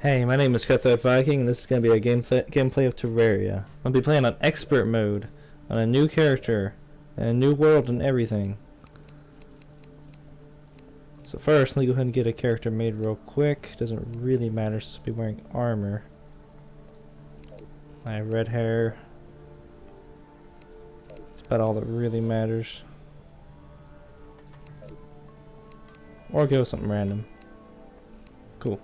Hey, my name is Cutthroat Viking, and this is going to be a gameplay of Terraria. I'll be playing on expert mode, on a new character, and a new world and everything. So first, let me go ahead and get a character made real quick. Doesn't really matter, since I'll be wearing armor. I have red hair. That's about all that really matters. Or go with something random. Cool.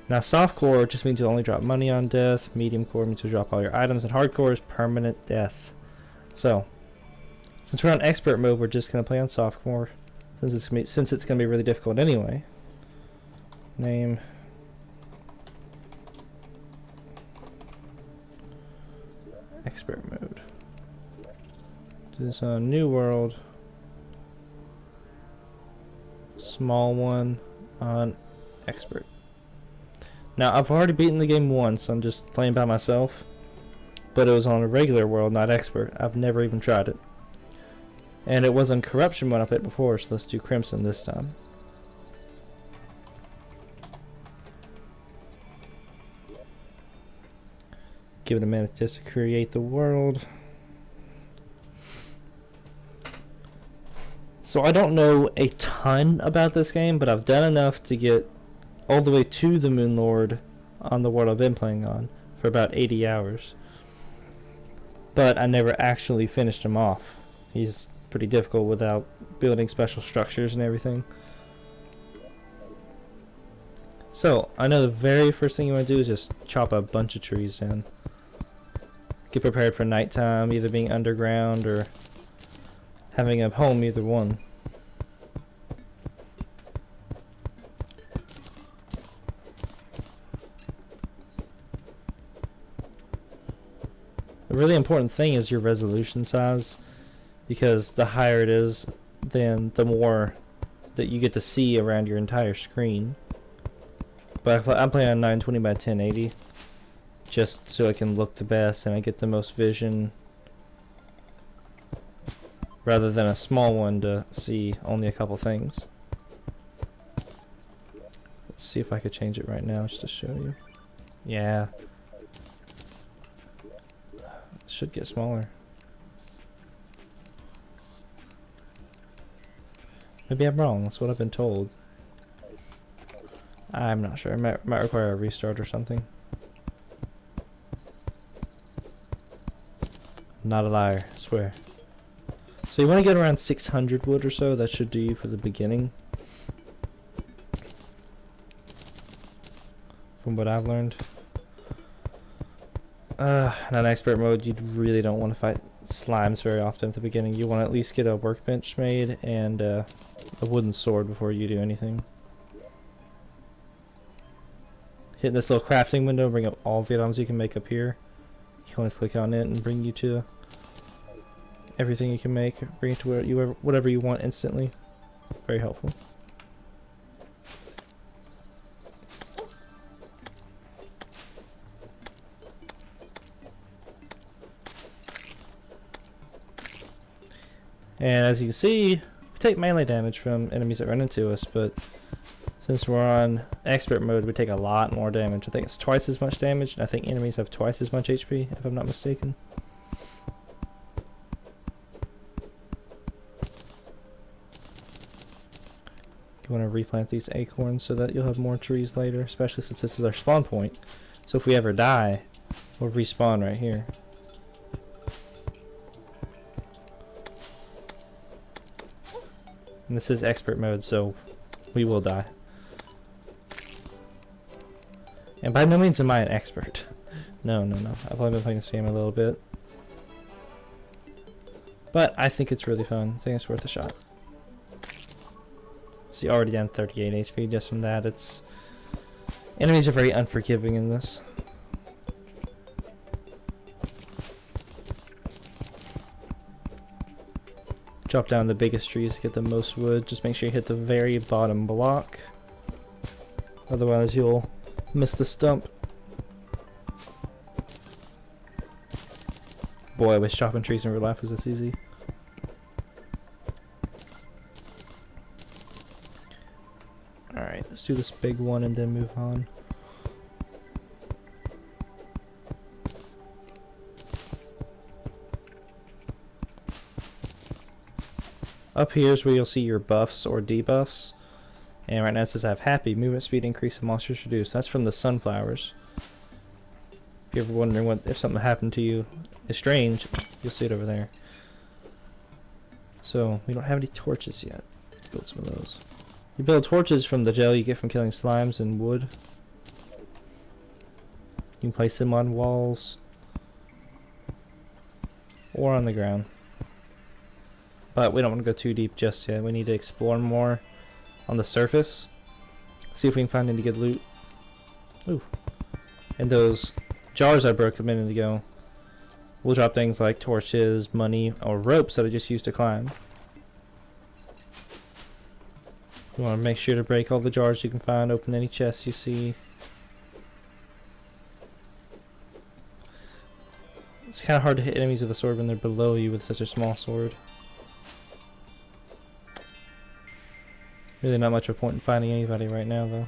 Now softcore just means you'll only drop money on death, medium core means you'll drop all your items, and hardcore is permanent death. So, since we're on expert mode, we're just going to play on softcore, since it's going to be really difficult anyway. Name. Expert mode. Do this on new world. Small one on expert. Now, I've already beaten the game once, I'm just playing by myself, but it was on a regular world, not expert. I've never even tried it. And it was on corruption when I played before, so let's do crimson this time. Give it a minute just to create the world. So I don't know a ton about this game, but I've done enough to get all the way to the Moon Lord on the world I've been playing on for about 80 hours. But I never actually finished him off. He's pretty difficult without building special structures and everything. So, I know the very first thing you want to do is just chop a bunch of trees down. Get prepared for nighttime, either being underground or having a home, either one. The really important thing is your resolution size, because the higher it is, then the more that you get to see around your entire screen. But I'm playing on 920 by 1080 just so it can look the best and I get the most vision, rather than a small one to see only a couple things. Let's see if I could change it right now just to show you. Yeah. Should get smaller. Maybe I'm wrong, that's what I've been told. I'm not sure, it might require a restart or something. Not a liar, I swear. So you want to get around 600 wood or so, that should do you for the beginning. From what I've learned. In an expert mode, you really don't want to fight slimes very often at the beginning. You want to at least get a workbench made and a wooden sword before you do anything. Hitting this little crafting window, bring up all the items you can make up here. You can always click on it and bring you to everything you can make. Bring it to whatever you want instantly. Very helpful. And as you can see, we take melee damage from enemies that run into us, but since we're on expert mode, we take a lot more damage. I think it's twice as much damage, and I think enemies have twice as much HP, if I'm not mistaken. You want to replant these acorns so that you'll have more trees later, especially since this is our spawn point. So if we ever die, we'll respawn right here. And this is expert mode, so we will die. And by no means am I an expert. No. I've only been playing this game a little bit. But I think it's really fun. I think it's worth a shot. See, already down 38 HP just from that. Enemies are very unforgiving in this. Chop down the biggest trees to get the most wood. Just make sure you hit the very bottom block. Otherwise you'll miss the stump. Boy, I wish chopping trees in real life was this easy. Alright. let's do this big one and then move on. Up here is where you'll see your buffs or debuffs. And right now it says I have happy, movement speed increase, and monsters reduced. That's from the sunflowers. If you're ever wondering what if something happened to you is strange, you'll see it over there. So we don't have any torches yet. Let's build some of those. You build torches from the gel you get from killing slimes and wood. You can place them on walls or on the ground. But we don't want to go too deep just yet. We need to explore more on the surface. See if we can find any good loot. Ooh. And those jars I broke a minute ago will drop things like torches, money, or ropes that I just used to climb. You want to make sure to break all the jars you can find, open any chests you see. It's kind of hard to hit enemies with a sword when they're below you with such a small sword. Really not much of a point in finding anybody right now, though.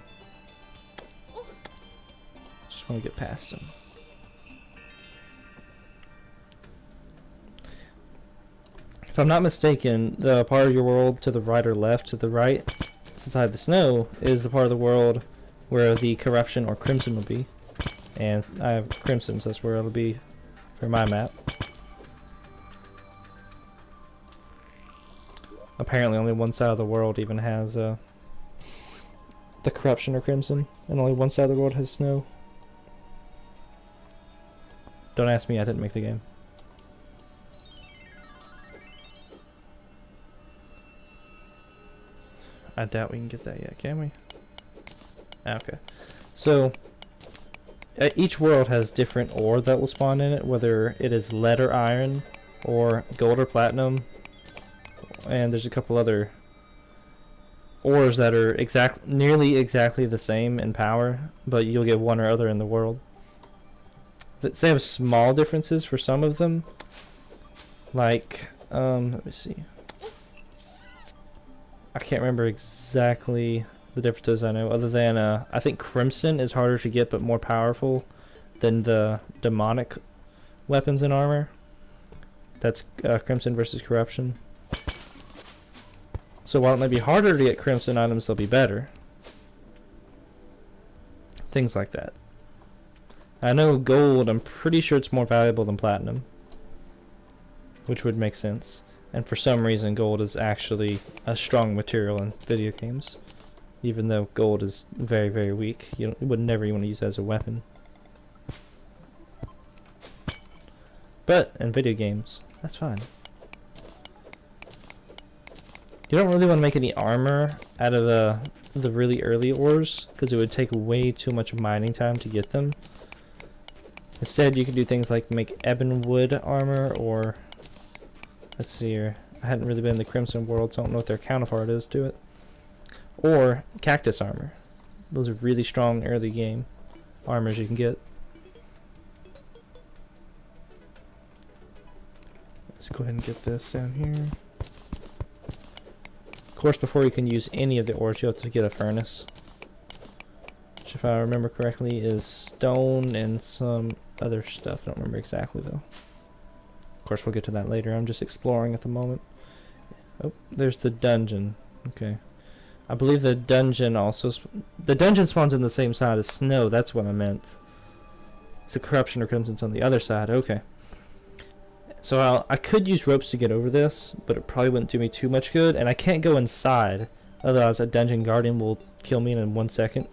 Just want to get past them. If I'm not mistaken, the part of your world to the right or left, to the right, since I have the snow, is the part of the world where the corruption or crimson will be. And I have crimson, so that's where it'll be for my map. Apparently only one side of the world even has the corruption or crimson, and only one side of the world has snow. Don't ask me, I didn't make the game. I doubt we can get that yet, can we? Okay. So, each world has different ore that will spawn in it, whether it is lead or iron, or gold or platinum. And there's a couple other ores that are nearly exactly the same in power, but you'll get one or other in the world. They have small differences for some of them. Like, let me see. I can't remember exactly the differences I know, other than I think crimson is harder to get but more powerful than the demonic weapons and armor. That's crimson versus corruption. So while it may be harder to get crimson items, they'll be better. Things like that. I know gold, I'm pretty sure it's more valuable than platinum, which would make sense. And for some reason gold is actually a strong material in video games, even though gold is very, very weak. You would never want to use it as a weapon. But in video games, that's fine. You don't really want to make any armor out of the really early ores, because it would take way too much mining time to get them. Instead, you can do things like make ebon wood armor, or let's see here. I hadn't really been in the Crimson world, so I don't know what their counterpart is to it. Or cactus armor. Those are really strong early game armors you can get. Let's go ahead and get this down here. Of course, before you can use any of the ores, you have to get a furnace, which, if I remember correctly, is stone and some other stuff. I don't remember exactly, though. Of course, we'll get to that later. I'm just exploring at the moment. Oh, there's the dungeon. Okay. I believe the dungeon also... the dungeon spawns in the same side as snow. That's what I meant. It's a corruption or crimson's on the other side. Okay. So I could use ropes to get over this, but it probably wouldn't do me too much good. And I can't go inside. Otherwise, a dungeon guardian will kill me in 1 second.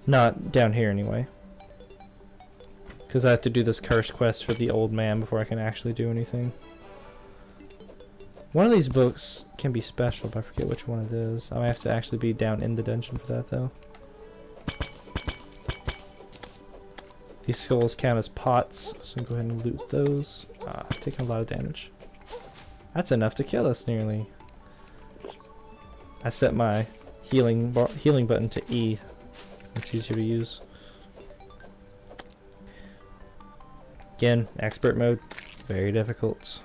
Not down here, anyway. Because I have to do this curse quest for the old man before I can actually do anything. One of these books can be special, but I forget which one it is. I might have to actually be down in the dungeon for that, though. These skulls count as pots, so go ahead and loot those. Taking a lot of damage. That's enough to kill us, nearly. I set my healing button to E. It's easier to use. Again, expert mode, very difficult.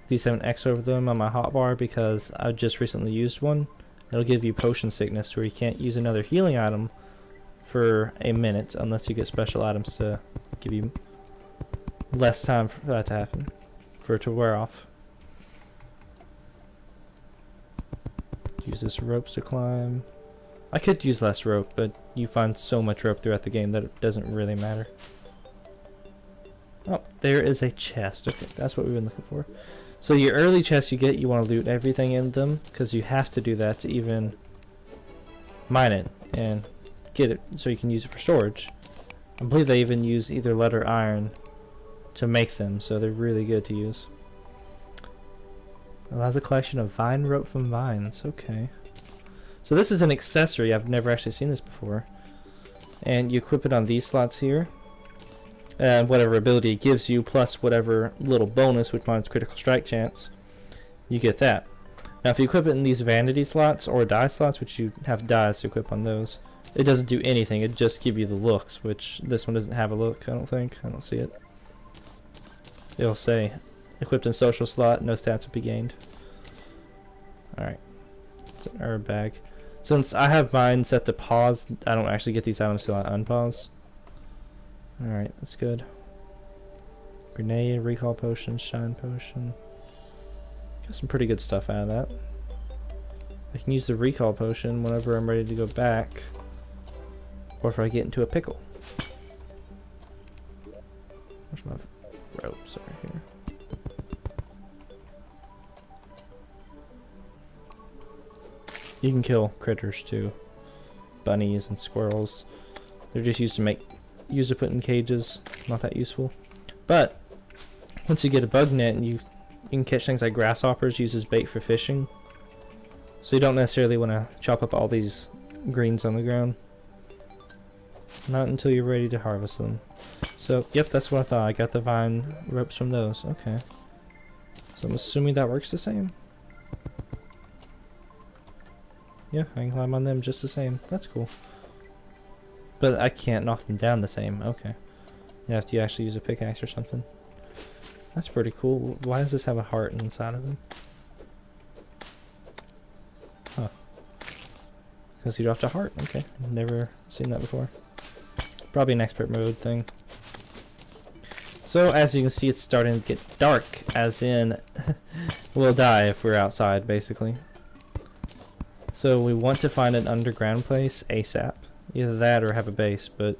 These have an X over them on my hotbar because I just recently used one, it'll give you potion sickness to where you can't use another healing item for a minute unless you get special items to give you less time for that to happen, for it to wear off. Use this ropes to climb. I could use less rope, but you find so much rope throughout the game that it doesn't really matter. Oh, there is a chest. Okay, that's what we've been looking for. So your early chests you get, you want to loot everything in them, because you have to do that to even mine it and get it so you can use it for storage. I believe they even use either lead or iron to make them, so they're really good to use. Allows a collection of vine rope from vines. Okay. So this is an accessory. I've never actually seen this before. And you equip it on these slots here. And whatever ability it gives you, plus whatever little bonus, which mine's critical strike chance, you get that. Now if you equip it in these vanity slots or die slots, which you have dies to equip on those, it doesn't do anything. It just gives you the looks, which this one doesn't have a look, I don't think. I don't see it. It'll say, equipped in social slot, no stats will be gained. Alright. It's an herb bag. Since I have mine set to pause, I don't actually get these items till I unpause. Alright, that's good. Grenade, recall potion, shine potion. Got some pretty good stuff out of that. I can use the recall potion whenever I'm ready to go back, or if I get into a pickle. Where's my ropes over here? You can kill critters too. Bunnies and squirrels. They're just used to put in cages. Not that useful. But once you get a bug net, and you can catch things like grasshoppers, use as bait for fishing. So you don't necessarily want to chop up all these greens on the ground. Not until you're ready to harvest them. So, yep, that's what I thought. I got the vine ropes from those. Okay. So I'm assuming that works the same. Yeah, I can climb on them just the same. That's cool. But I can't knock them down the same. Okay. You have to actually use a pickaxe or something. That's pretty cool. Why does this have a heart inside of him? Huh. Because you dropped a heart. Okay. Never seen that before. Probably an expert mode thing. So as you can see, it's starting to get dark, as in we'll die if we're outside, basically. So we want to find an underground place ASAP. Either that or have a base, but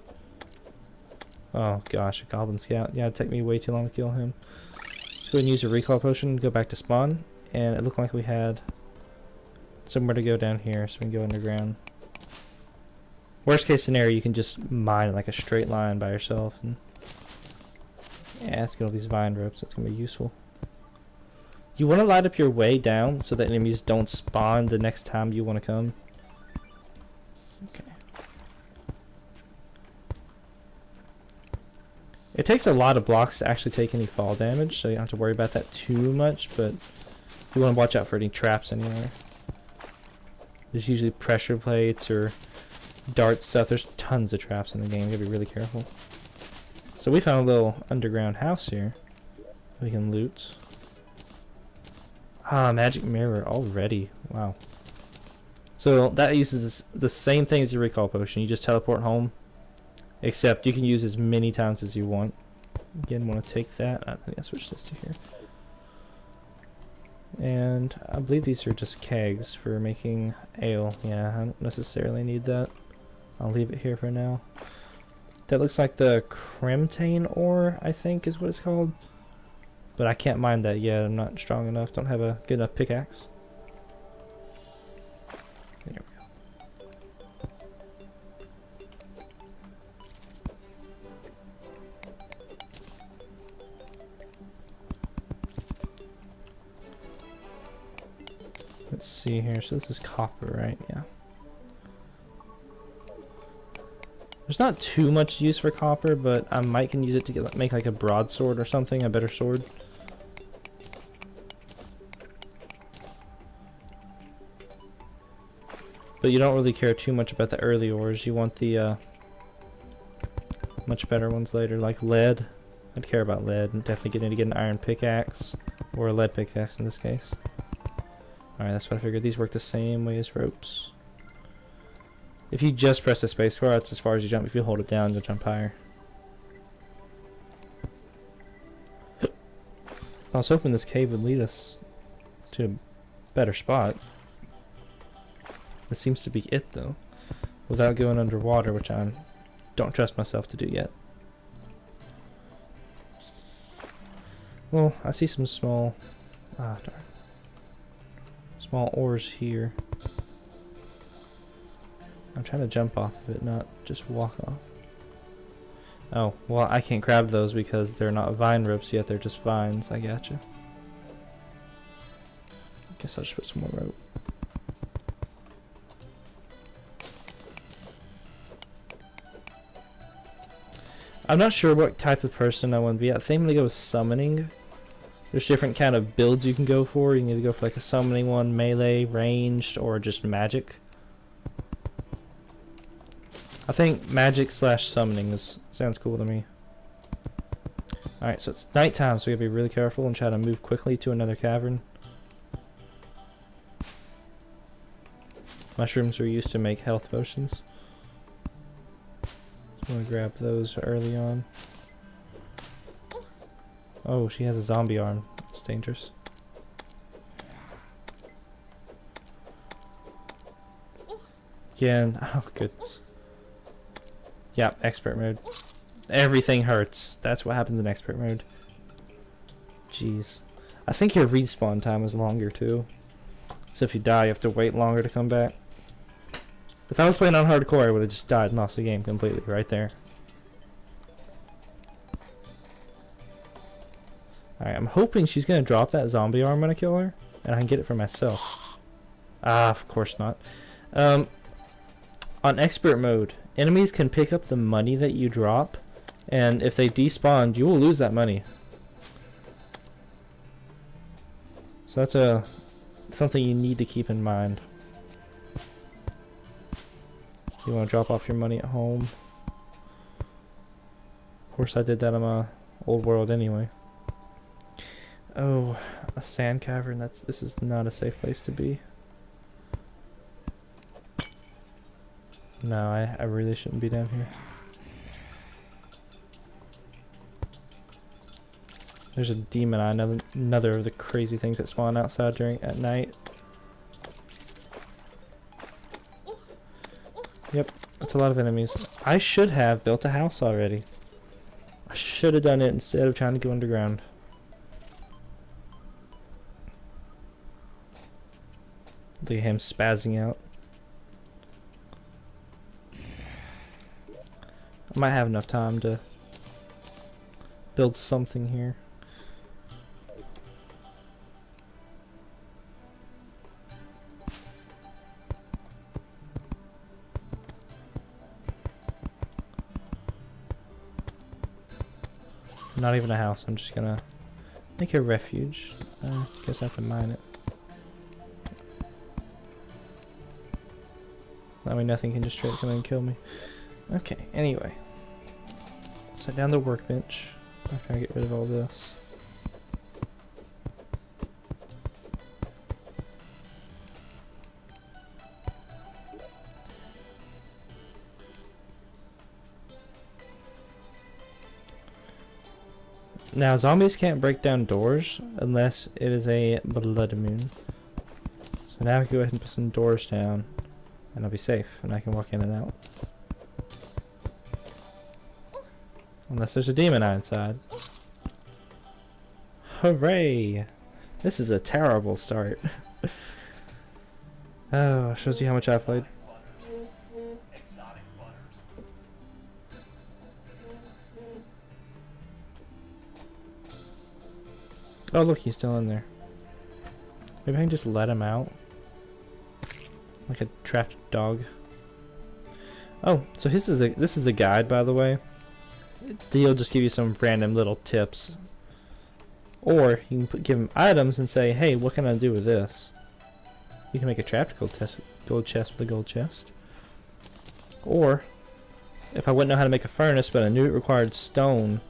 oh gosh, a goblin scout. Yeah, it'd take me way too long to kill him. Let's go ahead and use a recall potion, go back to spawn, and it looked like we had somewhere to go down here, so we can go underground. Worst case scenario, you can just mine like a straight line by yourself. And yeah, let's get all these vine ropes. That's gonna be useful. You want to light up your way down so that enemies don't spawn the next time you want to come. Okay. It takes a lot of blocks to actually take any fall damage, so you don't have to worry about that too much, but you want to watch out for any traps anywhere. There's usually pressure plates or dart stuff. There's tons of traps in the game. You gotta be really careful. So we found a little underground house here we can loot. Ah, magic mirror already. Wow. So that uses the same thing as your recall potion. You just teleport home, except you can use as many times as you want. Again, want to take that. I think I switch this to here. And I believe these are just kegs for making ale. Yeah, I don't necessarily need that. I'll leave it here for now. That looks like the Cremtane ore, I think is what it's called. But I can't mine that yet. I'm not strong enough. Don't have a good enough pickaxe. There we go. Let's see here. So this is copper, right? Yeah. There's not too much use for copper, but I might can use it to make like a broadsword or something, a better sword. But you don't really care too much about the early ores. You want the much better ones later, like lead. I'd care about lead, and definitely need to get an iron pickaxe, or a lead pickaxe in this case. Alright, that's what I figured. These work the same way as ropes. If you just press the space bar, that's as far as you jump. If you hold it down, you'll jump higher. I was hoping this cave would lead us to a better spot. It seems to be it, though. Without going underwater, which I don't trust myself to do yet. Well, I see some small... Ah, darn. Small ores here. I'm trying to jump off of it, not just walk off. Oh, well, I can't grab those because they're not vine ropes yet, they're just vines. I gotcha. Guess I'll just put some more rope. I'm not sure what type of person I want to be. I think I'm going to go with summoning. There's different kind of builds you can go for. You can either go for like a summoning one, melee, ranged, or just magic. I think magic slash summoning sounds cool to me. Alright, so it's nighttime, so we gotta be really careful and try to move quickly to another cavern. Mushrooms are used to make health potions. So I'm gonna grab those early on. Oh, she has a zombie arm. It's dangerous. Again, oh goodness. Yeah, expert mode. Everything hurts. That's what happens in expert mode. Jeez. I think your respawn time is longer too. So if you die, you have to wait longer to come back. If I was playing on hardcore, I would have just died and lost the game completely right there. Alright, I'm hoping she's going to drop that zombie arm when I kill her. And I can get it for myself. Ah, of course not. On expert mode, enemies can pick up the money that you drop, and if they despawn, you will lose that money. So that's something you need to keep in mind. You want to drop off your money at home. Of course I did that in my old world anyway. Oh, a sand cavern. This is not a safe place to be. No, I really shouldn't be down here. There's a demon eye, another of the crazy things that spawn outside at night. Yep, that's a lot of enemies. I should have built a house already. I should have done it instead of trying to go underground. Look at him spazzing out. I might have enough time to build something here. Not even a house, I'm just gonna make a refuge. Guess I have to mine it. That way nothing can just straight come in and kill me. Okay, anyway. Set down the workbench. After I get rid of all this. Now, zombies can't break down doors unless it is a blood moon. So now I can go ahead and put some doors down, and I'll be safe, and I can walk in and out. Unless there's a demon eye inside. Hooray! This is a terrible start. Oh, shows you how much I played. Oh look, he's still in there. Maybe I can just let him out. Like a trapped dog. Oh, so this is the guide, by the way. He'll just give you some random little tips. Or you can give him items and say, hey, what can I do with this? You can make a trapped gold chest with a gold chest. Or, if I wouldn't know how to make a furnace, but I knew it required stone,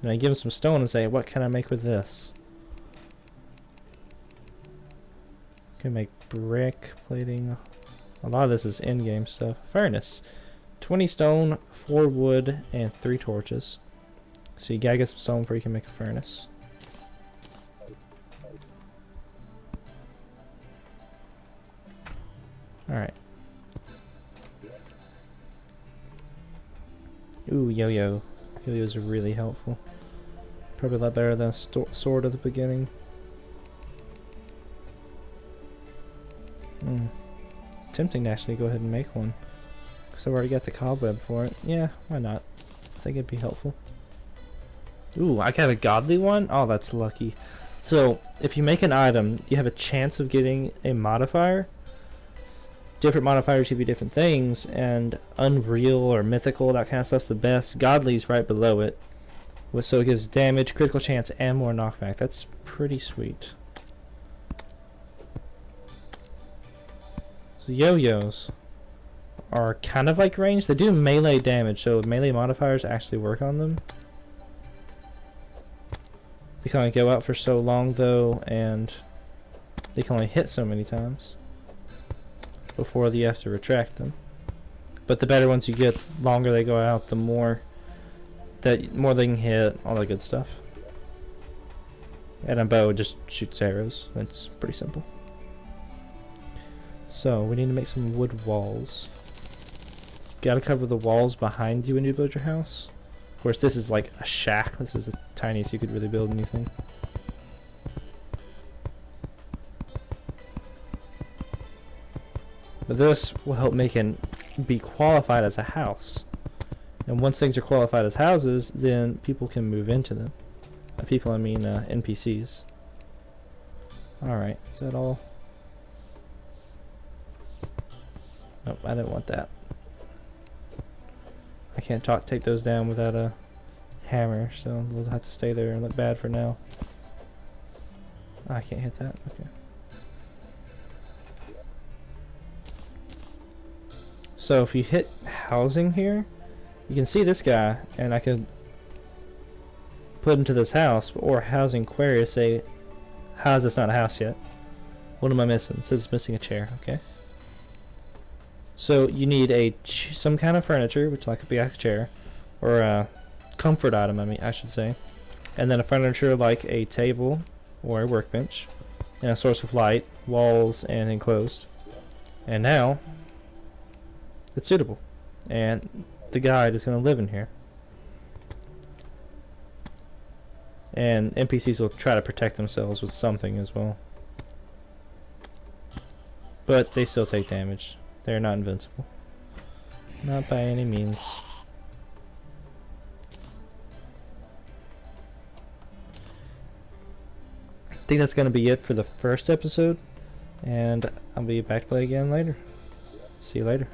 and I give him some stone and say, what can I make with this? Can make brick plating. A lot of this is in-game stuff. Furnace. 20 stone, 4 wood, and 3 torches. So you gotta get some stone before you can make a furnace. Alright. Ooh, yo-yo. Yo-yos are really helpful. Probably a lot better than a sword at the beginning. Tempting to actually go ahead and make one. Because I've already got the cobweb for it. Yeah, why not? I think it'd be helpful. Ooh, I got a godly one? Oh, that's lucky. So, if you make an item, you have a chance of getting a modifier. Different modifiers give you different things, and unreal or mythical, that kind of stuff's the best. Godly's right below it. So it gives damage, critical chance, and more knockback. That's pretty sweet. So yo-yos are kind of like ranged. They do melee damage, so melee modifiers actually work on them. They can only go out for so long though, and they can only hit so many times before you have to retract them. But the better ones you get, the longer they go out, the more they can hit, all that good stuff. And a bow just shoots arrows. It's pretty simple. So we need to make some wood walls. Gotta cover the walls behind you when you build your house. Of course, this is like a shack. This is the tiniest you could really build anything. But this will help make it be qualified as a house. And once things are qualified as houses, then people can move into them. People, I mean NPCs. Alright, is that all? Nope, I didn't want that. I can't take those down without a hammer, so we'll have to stay there and look bad for now. I can't hit that, okay. So if you hit housing here, you can see this guy, and I could put him to this house, or housing query to say, how is this not a house yet? What am I missing? It says it's missing a chair, okay. So you need some kind of furniture, which like could be a chair, or a comfort item, I should say. And then a furniture like a table or a workbench, and a source of light, walls, and enclosed. And now it's suitable, and the guide is going to live in here. And NPCs will try to protect themselves with something as well, but they still take damage. They're not invincible, not by any means. I think that's going to be it for the first episode, and I'll be back to play again later. See you later.